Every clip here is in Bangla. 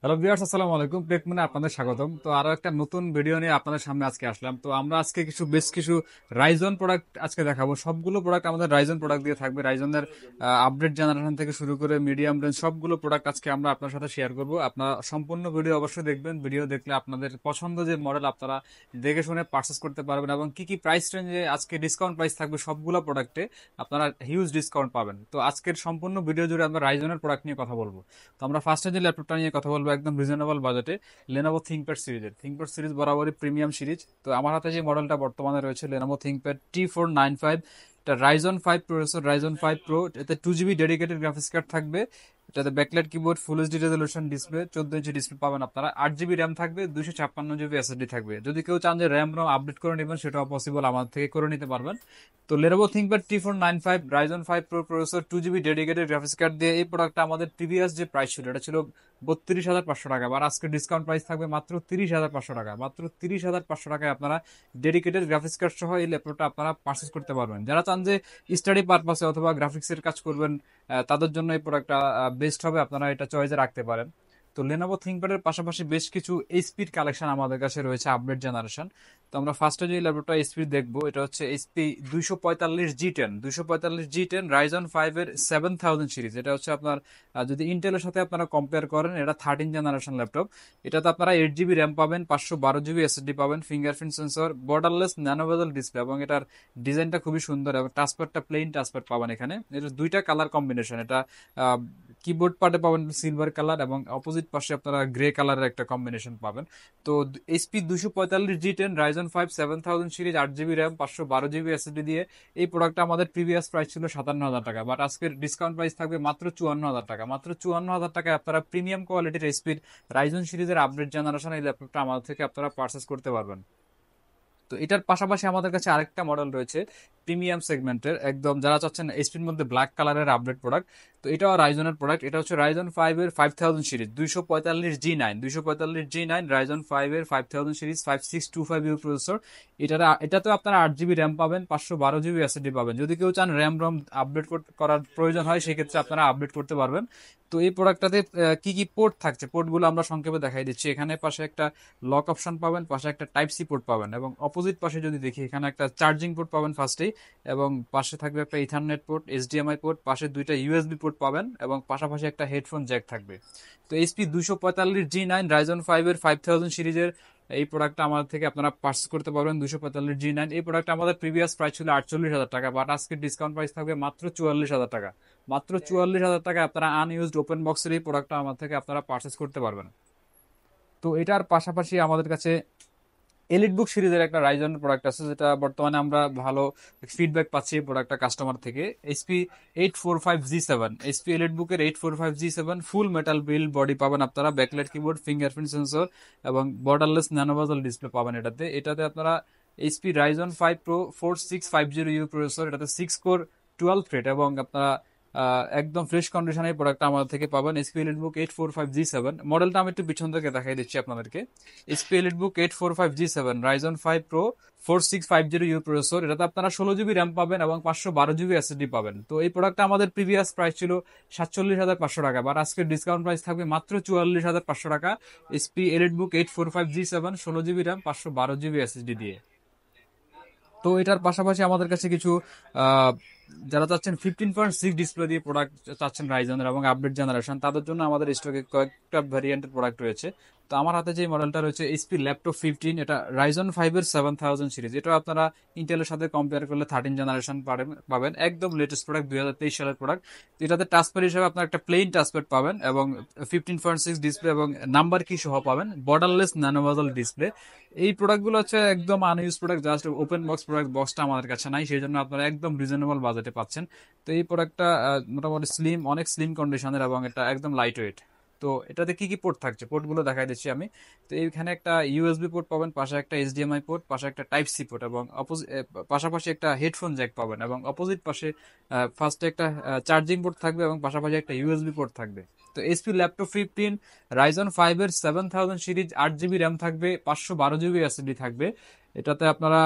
হ্যালো ভিউয়ার্স, আসসালামু আলাইকুম। টেকমনে আপনাদের স্বাগতম। তো আরো একটা নতুন ভিডিও নিয়ে আপনাদের সামনে আজকে আসলাম। তো আমরা আজকে বেশ কিছু রাইজন প্রোডাক্ট আজকে দেখাবো। সবগুলো প্রোডাক্ট আমাদের রাইজন প্রোডাক্ট দিয়ে থাকবে। রাইজনের আপডেট জেনারেশন থেকে শুরু করে মিডিয়াম রেঞ্জ সবগুলো প্রোডাক্ট আজকে আমরা আপনার সাথে শেয়ার করব। আপনারা সম্পূর্ণ ভিডিও অবশ্যই দেখবেন। ভিডিও দেখলে আপনাদের পছন্দ যে মডেল আপনারা দেখে শুনে পারচেস করতে পারবেন, এবং কি কি প্রাইস রেঞ্জে আজকে ডিসকাউন্ট প্রাইস থাকবে সবগুলো প্রোডাক্টে আপনারা হিউজ ডিসকাউন্ট পাবেন। তো আজকের সম্পূর্ণ ভিডিও জুড়ে আমরা রাইজনের প্রোডাক্ট নিয়ে কথা বলবো। তো আমরা ফার্স্টে যে ল্যাপটপটা নিয়ে কথা বলবো একদম রিজনেবল বাজেটে, লেনোভো থিংকপ্যাড সিরিজের। থিংকপ্যাড সিরিজ বরাবরই প্রিমিয়াম সিরিজ। তো আমার হাতে যে মডেলটা বর্তমানে রয়েছে লেনোভো থিংকপ্যাড T495, এটা রাইজন 5 প্রসেসর, রাইজন 5 প্রো। এতে 2 জিবি ডেডিকেটেড গ্রাফিক্স কার্ড থাকবে। এটাতে backlight keyboard, full HD resolution display, 14 inch display পাবেন আপনারা। 8 জিবি র্যাম থাকবে, 256 জিবি এসএসডি থাকবে। যদি কেউ চান যে র্যাম রম আপডেট করে নেবেন সেটাও পসিবল, আমাদের থেকে করে নিতে পারবেন। তো Lenovo ThinkPad T495 Ryzen 5 pro processor, 2 GB dedicated graphics card দিয়ে এই প্রোডাক্টটা আমাদের প্রিভিয়াস যে প্রাইস ছিল এটা ছিল 32,500 টাকা, আর আজকে ডিসকাউন্ট প্রাইস থাকবে মাত্র 30,500 টাকা। মাত্র 30,500 টাকায় আপনারা ডেডিকেটেড গ্রাফিক্স কার্ড সহ এই ল্যাপটপটা আপনারা পারচেস করতে পারবেন। যারা চান যে স্টাডি পারপাসে অথবা গ্রাফিক্সের কাজ করবেন, তাদের জন্য এই প্রোডাক্টটা বেস্ট হবে, আপনারা এটা চয়েসে রাখতে পারেন। তো লেনোভো থিংকপ্যাডের পাশাপাশি বেশ কিছু এইচপির কালেকশন আমাদের কাছে রয়েছে, আপডেট জেনারেশন। তো আমরা ফার্স্টে যে ল্যাপটপটা এইচপি দেখবো, এটা হচ্ছে এইচপি 245G10 রাইজন 5 এর 7000 সিরিজ। এটা হচ্ছে আপনার যদি ইন্টেলের সাথে আপনারা কম্পেয়ার করেন, এটা 13 জেনারেশন ল্যাপটপ। এটাতে আপনারা 8 জিবি র্যাম পাবেন, 512 জিবি এসএসডি পাবেন, ফিঙ্গারপ্রিন্ট সেন্সর, বর্ডারলেস ন্যানো বেজেল ডিসপ্লে, এবং এটার ডিজাইনটা খুবই সুন্দর, এবং টাচপ্যাডটা প্লেন টাচপ্যাড পাবেন এখানে। এটা দুইটা কালার কম্বিনেশন। এটা কিবোর্ড পার্টে পাবেন সিলভার কালার, এবং অপোজিট পাশে আপনারা গ্রে কালারের একটা কম্বিনেশন পাবেন। তো HP 245G10 Ryzen 5 7000 series, 8 GB RAM, 512 GB SSD দিয়ে এই প্রোডাক্টটা আমাদের প্রিভিয়াস প্রাইস ছিল 57,000 টাকা, বাট আজকের ডিসকাউন্ট প্রাইস থাকবে মাত্র 54,000 টাকা। মাত্র 54,000 টাকায় আপনারা প্রিমিয়াম কোয়ালিটির এইচপির রাইজন সিরিজের আপডেট জেনারেশন এই ল্যাপটপটা আমাদের থেকে আপনারা পারচেস করতে পারবেন। তো এটার পাশাপাশি আমাদের কাছে আরেকটা মডেল রয়েছে প্রিমিয়াম সেগমেন্টের, একদম যারা চাচ্ছেন এইচপির মধ্যে ব্ল্যাক কালারের আপডেট প্রোডাক্ট। তো এটাও রাইজনের প্রোডাক্ট। এটা হচ্ছে রাইজন 5 এর 5000 সিরিজ, 245G9 রাইজন 5 এর 5000 সিরিজ, 5625 ইউ প্রসেসর। এটাতে আপনারা 8 জিবি র্যাম পাবেন, 512 জিবি এসএসডি পাবেন। যদি কেউ চান র্যাম রম আপডেট করার প্রয়োজন হয়, সেক্ষেত্রে আপনারা আপডেট করতে পারবেন। তো এই প্রোডাক্টটাতে কি কি পোর্ট থাকছে, পোর্টগুলো আমরা সংক্ষেপে দেখাই দিচ্ছি। এখানে পাশে একটা লক অপশন পাবেন, পাশে একটা টাইপ সি পোর্ট পাবেন, এবং অপোজিট পাশে যদি দেখি এখানে একটা চার্জিং পোর্ট পাবেন ফার্স্টেই, এবং পাশে থাকবে একটা ইথারনেট পোর্ট, এইচডিএমআই পোর্ট, পাশে দুইটা ইউএসবি পোর্ট পাবেন, এবং পাশাপাশি একটা হেডফোন জ্যাক থাকবে। তো এইচপি 245G9 রাইজন 5 এর 5000 সিরিজের এই প্রোডাক্টটা আমাদের থেকে আপনারা পার্চেস করতে পারবেন। 245G9 এই প্রোডাক্ট আমাদের প্রিভিয়াস প্রাইস ছিল 48,000 টাকা, বাট আজকে ডিসকাউন্ট প্রাইস থাকবে মাত্র 44,000 টাকা। মাত্র 44,000 টাকায় আপনারা আনইউজড ওপেন বক্সের এই প্রোডাক্টটা আমার থেকে আপনারা পার্চেস করতে পারবেন। তো এটার পাশাপাশি আমাদের কাছে এলিট বুক সিরিজের একটা রাইজনের প্রোডাক্ট আছে, যেটা বর্তমানে আমরা ভালো ফিডব্যাক পাচ্ছি এই প্রোডাক্টটা কাস্টমার থেকে। এইচপি এলিট বুকের 845G7 ফুল মেটাল বিল্ড বডি পাবেন আপনারা, ব্যাকলাইট কিবোর্ড, ফিঙ্গারপ্রিন্ট সেন্সর, এবং বর্ডারলেস ন্যানোভাজল ডিসপ্লে পাবেন এটাতে। এটাতে আপনারা HP Ryzen 5 pro 4650 you processor, এটাতে 6 কোর 12 থ্রেড, এবং আপনারা একদম ফ্রেশ কন্ডিশনে এই প্রোডাক্টটা আমাদের থেকে পাবেন। এইচপি এলিটবুক 845G7 মডেলটা আমি একটু পিছন থেকে দেখাই দিচ্ছি আপনাদেরকে। HP EliteBook 845G7 Ryzen 5 pro 4650 you processor, এটাতে আপনারা 16 জিবি র্যাম পাবেন, এবং 512 জিবি এসএসডি পাবেন। তো এই প্রোডাক্টটা আমাদের প্রিভিয়াস প্রাইস ছিল 47,500 টাকা, বাট আজকের ডিসকাউন্ট প্রাইস থাকবে মাত্র 44,500 টাকা। HP EliteBook 845G7 16 GB RAM, 512 GB SSD দিয়ে। তো এটার পাশাপাশি আমাদের কাছে কিছু আহ, যারা চাচ্ছেন 15.6 ডিসপ্লে দিয়ে প্রোডাক্ট চাচ্ছেন রাইজনের এবং আপডেট জেনারেশন, তাদের জন্য আমাদের স্টকে কয়েকটা ভ্যারিয়েন্টের প্রোডাক্ট রয়েছে। তো আমার হাতে যে মডেলটা রয়েছে এইচপি ল্যাপটপ 15, এটা রাইজন 5 এর 7000 সিরিজ। এটা আপনারা ইন্টেলের সাথে কম্পেয়ার করলে 13 জেনারেশন পাবেন, একদম লেটেস্ট প্রোডাক্ট, 2023 সালের প্রোডাক্ট। এটাতে টাচপ্যাড হিসেবে আপনার একটা প্লেন টাচপ্যাড পাবেন, এবং 15.6 ডিসপ্লে, এবং নাম্বার কি সহ পাবেন, বর্ডারলেস ন্যানোভাজল ডিসপ্লে। এই প্রোডাক্টগুলো হচ্ছে একদম আনইউজ product, just open box product, বক্সটা আমাদের কাছে নাই, সেই জন্য আপনারা একদম রিজনেবল বাজেটে পাচ্ছেন। তো এই প্রোডাক্টটা মোটামুটি অনেক স্লিম কন্ডিশনের, এবং এটা একদম লাইট ওয়েট। তো এটাতে কি কি পোর্ট থাকছে, পোর্টগুলো দেখাই দিচ্ছি আমি। তো এইখানে একটা ইউএসবি পোর্ট পাবেন, পাশে একটা এইচডিএমআই পোর্ট, পাশে একটা টাইপ সি পোর্ট, এবং পাশাপাশি একটা হেডফোন জ্যাক পাবেন, এবং অপোজিট পাশে ফার্স্টে একটা চার্জিং পোর্ট থাকবে, এবং পাশাপাশি একটা ইউএসবি পোর্ট থাকবে। তো এইচপি ল্যাপটপ 15 রাইজন 5 এর 7000 সিরিজ, 8 জিবি র্যাম থাকবে, 512 জিবি এসএসডি থাকবে। এটাতে আপনারা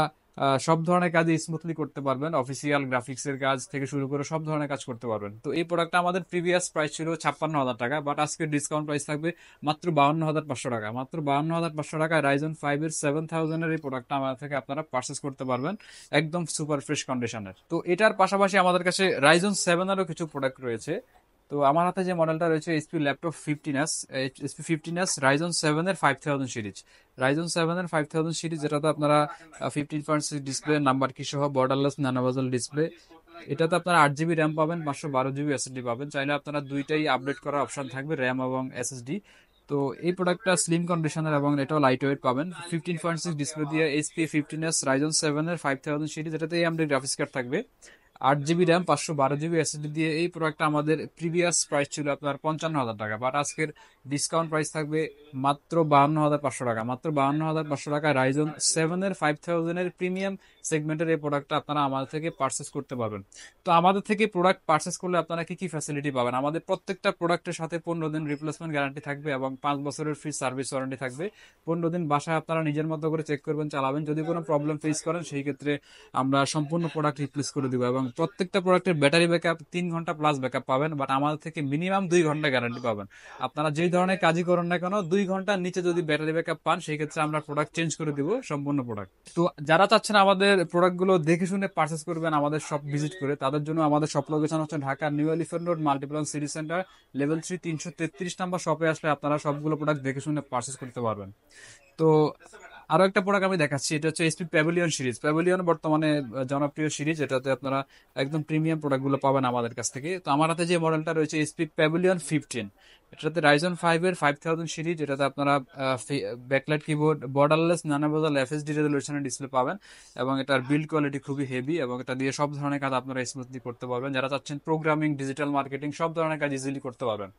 সব ধরনের কাজই স্মুথলি করতে পারবেন, অফিসিয়াল গ্রাফিক্সের কাজ থেকে শুরু করে সব ধরনের কাজ করতে পারবেন। তো এই প্রোডাক্টটা আমাদের প্রিভিয়াস প্রাইস ছিল 56,000 টাকা, বাট আজকে ডিসকাউন্ট প্রাইস থাকবে মাত্র 52,500 টাকা। মাত্র 52,500 টাকায় রাইজন 5-এর 7000-এর এই প্রোডাক্টটা আমাদের থেকে আপনারা পারচেস করতে পারবেন একদম সুপার ফ্রেশ কন্ডিশনের। তো এটার পাশাপাশি আমাদের কাছে রাইজন 7-এরও কিছু প্রোডাক্ট রয়েছে। তো আমার হাতে যে মডেলটা রয়েছে HP laptop 15s, HP 15s Ryzen 7-এর 5000 সিরিজ। রাইজন 7-এর 5000 সিরিজ, যেটাতে আপনারা 15.6 ডিসপ্লে, নাম্বার কি সহ, বর্ডারলেস ন্যানোভেজেল ডিসপ্লে। এটাতে আপনারা 8 জিবি র্যাম পাবেন, 512 জিবি এসএসডি পাবেন। চাইলে আপনারা দুইটাই আপডেট করার অপশন থাকবে, র্যাম এবং এসএসডি। তো এই প্রোডাক্টটা স্লিম কন্ডিশনের এবং এটাও লাইট ওয়েট পাবেন। 15.6 ডিসপ্লে দিয়ে এইচপি 15s রাইজন 7-এর 5000 সিরিজ, এটাতে AMD গ্রাফিক্স কার্ড থাকবে, 8 জিবি র্যাম, 512 জিবি এসএসডি দিয়ে। এই প্রোডাক্টটা আমাদের প্রিভিয়াস প্রাইস ছিল আপনার 55,000 টাকা, বাট আজকের ডিসকাউন্ট প্রাইস থাকবে মাত্র 52,500 টাকা। মাত্র 52,500 টাকায় রাইজন 7-এর 5000-এর প্রিমিয়াম সেগমেন্টের এই প্রোডাক্টটা আপনারা আমাদের থেকে পারচেস করতে পারবেন। তো আমাদের থেকে প্রোডাক্ট পারচেস করলে আপনারা কি কি ফ্যাসিলিটি পাবেন? আমাদের প্রত্যেকটা প্রোডাক্টের সাথে 15 দিন রিপ্লেসমেন্ট গ্যারান্টি থাকবে এবং 5 বছরের ফ্রি সার্ভিস ওয়ারেন্টি থাকবে। 15 দিন বাসায় আপনারা নিজের মতো করে চেক করবেন, চালাবেন। যদি কোনো প্রবলেম ফেস করেন সেই ক্ষেত্রে আমরা সম্পূর্ণ প্রোডাক্ট রিপ্লেস করে দিব, এবং প্রত্যেকটা প্রোডাক্টের ব্যাটারি ব্যাকআপ 3 ঘন্টা প্লাস ব্যাকআপ পাবেন, বাট আমাদের থেকে মিনিমাম 2 ঘন্টা গ্যারান্টি পাবেন। আপনারা যেই ধরনের কাজই করেন না কেন, 2 ঘন্টার নিচে যদি ব্যাটারি ব্যাকআপ পান সেই ক্ষেত্রে আমরা প্রোডাক্ট চেঞ্জ করে দিব, সম্পূর্ণ প্রোডাক্ট। তো যারা চাচ্ছেন আমাদের প্রোডাক্টগুলো দেখে শুনে পারচেস করবেন আমাদের শপ ভিজিট করে, তাদের জন্য আমাদের শপ লোকেশন হচ্ছে Dhaka new elephant road, Multiplan city centre, level 3, 333 number শপে আসলে আপনারা সবগুলো প্রোডাক্ট দেখে শুনে পারচেস করতে পারবেন। তো আরো একটা প্রোডাক্ট আমি দেখাচ্ছি, এটা হচ্ছে এইচপি প্যাভিলিয়ন সিরিজ। প্যাভিলিয়ন বর্তমানে জনপ্রিয় সিরিজ, এটাতে আপনারা একদম প্রিমিয়াম প্রোডাক্টগুলো পাবেন আমাদের কাছ থেকে। তো আমার হাতে যে মডেলটা রয়েছে এইচপি প্যাভিলিয়ন 15, এটাতে রাইজন 5-এর 5000 সিরিজ, এটাতে আপনারা backlight keyboard, borderless nano bezel FHD রেজলিউশনের ডিসপ্লে পাবেন, এবং এটার বিল্ড কোয়ালিটি খুবই হেভি, এবং এটা দিয়ে সব ধরনের কাজ আপনারা স্মুথলি করতে পারবেন। যারা চাচ্ছেন প্রোগ্রামিং, ডিজিটাল মার্কেটিং, সব ধরনের কাজ ইজিলি করতে পারবেন।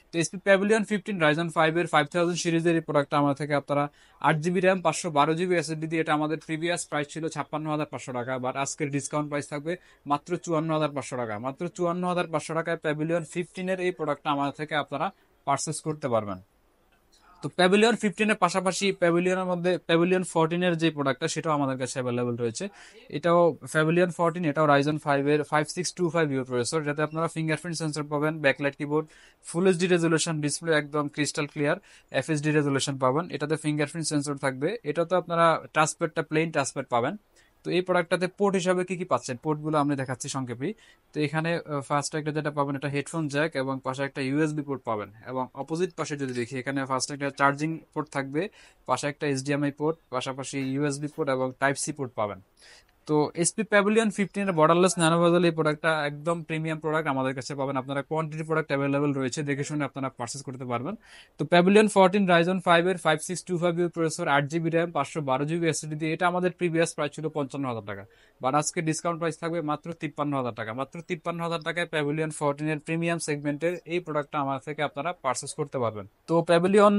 তো এইচপি প্যাভিলিয়ন 15 রাইজন 5-এর 5000 সিরিজের এই প্রোডাক্টটা আমাদের থেকে আপনারা 8 জিবি র্যাম, 512 জিবি এসএসডি দিয়ে, এটা আমাদের প্রিভিয়াস প্রাইস ছিল 56,500 টাকা, বাট আজকের ডিসকাউন্ট প্রাইস থাকবে মাত্র 54,500 টাকা। মাত্র 54,500 টাকায় প্যাভিলিয়ন 15-এর এই প্রোডাক্টটা আমাদের থেকে আপনারা পারচেস করতে পারবেন। তো প্যাভিলিয়ন 15-এর পাশাপাশি প্যাভিলিয়নের মধ্যে প্যাভিলিয়ন 14-এর যে প্রোডাক্টটা সেটাও আমাদের কাছে অ্যাভেলেবল রয়েছে। এটাও প্যাভিলিয়ন 14, এটাও রাইজন 5-এর 5625 ইউ প্রসেসর, যাতে আপনারা ফিঙ্গারপ্রিন্ট সেন্সর পাবেন, backlight keyboard, full HD resolution display, একদম ক্রিস্টাল ক্লিয়ার এফএসডি রেজলিউশন পাবেন। এটাতে ফিঙ্গারপ্রিন্ট সেন্সর থাকবে। এটাতে আপনারা টাচপ্যাডটা প্লেন টাচপ্যাড পাবেন। তো এই প্রোডাক্টটাতে পোর্ট হিসাবে কি কি পাচ্ছেন, পোর্টগুলো আমি দেখাচ্ছি সংক্ষেপে। তো এখানে ফার্স্ট একটা যেটা পাবেন, এটা হেডফোন জ্যাক, এবং পাশে একটা ইউএসবি পোর্ট পাবেন, এবং অপোজিট পাশে যদি দেখি এখানে ফার্স্ট একটা চার্জিং পোর্ট থাকবে, পাশে একটা এইচডিএমআই পোর্ট, পাশাপাশি ইউএসবি পোর্ট এবং টাইপ সি পোর্ট পাবেন। তো এসপি প্যাভিলিয়ন 15-এর বর্ডারলেস ন্যানোভেজেল এই প্রোডাক্টটা একদম প্রিমিয়াম প্রোডাক্ট আমাদের কাছে পাবেন। আপনারা কোয়ান্টিটি প্রোডাক্ট অ্যাভেলেবল রয়েছে, দেখে শুনে আপনারা পারচেস করতে পারবেন। তো প্যাভিলিয়ন 14 রাইজন 5-এর 5625 U processor, 8 GB RAM, 512 GB SSD দিয়ে, এটা আমাদের প্রিভিয়াস প্রাইস ছিল 55,000 টাকা, বাট আজকে ডিসকাউন্ট প্রাইস থাকবে মাত্র 53,000 টাকা। মাত্র 53,000 টাকায় প্যাভিলিয়ন 14-এর প্রিমিয়াম সেগমেন্টের এই প্রোডাক্টটা আমার থেকে আপনারা পারচেস করতে পারবেন। তো প্যাভিলিয়ন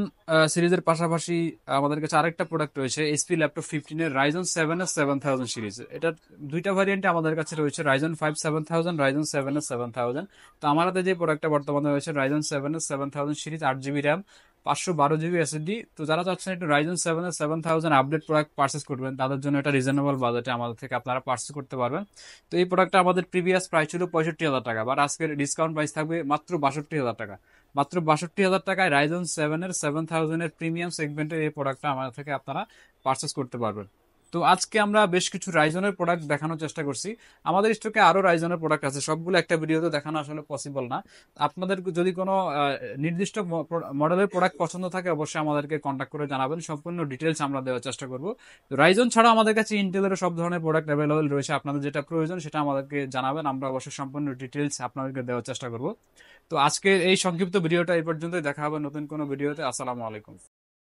সিরিজের পাশাপাশি আমাদের কাছে আরেকটা প্রোডাক্ট রয়েছে, এইচপি ল্যাপটপ 15-এর রাইজন 7-এর 7000 সিরিজ। এটার দুইটা ভ্যারিয়েন্টে আমাদের কাছে রয়েছে, রাইজন 5 7000, রাইজন 7-এর 7000। তো আমার হাতে যে প্রোডাক্টটা বর্তমানে রয়েছে রাইজন 7-এর 7000 series, 8 GB RAM, 512 GB SSD. তো যারা চাচ্ছেন একটু রাইজন 7-এর 7000 আপডেট প্রোডাক্ট পারচেস করবেন, তাদের জন্য এটা রিজনেবল বাজেটে আমাদের থেকে আপনারা পারচেস করতে পারবেন। তো এই প্রোডাক্টটা আমাদের প্রিভিয়াস প্রাইস ছিল 65,000 টাকা, বাট আজকের ডিসকাউন্ট প্রাইস থাকবে মাত্র 62,000 টাকা। মাত্র 62,000 টাকায় রাইজন 7-এর 7000-এর প্রিমিয়াম সেগমেন্টের এই প্রোডাক্টটা আমাদের থেকে আপনারা পারচেস করতে পারবেন। তো আজকে আমরা বেশ কিছু রাইজনের প্রোডাক্ট দেখানোর চেষ্টা করছি। আমাদের স্টকে আরো রাইজনের প্রোডাক্ট আছে, সবগুলো একটা ভিডিওতে দেখানো আসলে পসিবল না। আপনাদের যদি কোনো নির্দিষ্ট মডেলের প্রোডাক্ট পছন্দ থাকে, অবশ্যই আমাদেরকে কন্ট্যাক্ট করে জানাবেন, সম্পূর্ণ ডিটেলস আমরা দেওয়ার চেষ্টা করব। রাইজন ছাড়া আমাদের কাছে ইন্টেলের সব ধরনের প্রোডাক্ট অ্যাভেলেবল রয়েছে, আপনাদের যেটা প্রয়োজন সেটা আমাদেরকে জানাবেন, আমরা অবশ্যই সম্পূর্ণ ডিটেলস আপনাদেরকে দেওয়ার চেষ্টা করব। তো আজকে এই সংক্ষিপ্ত ভিডিওটা এই পর্যন্তই, দেখা হবে নতুন কোনো ভিডিওতে। আসসালামু আলাইকুম।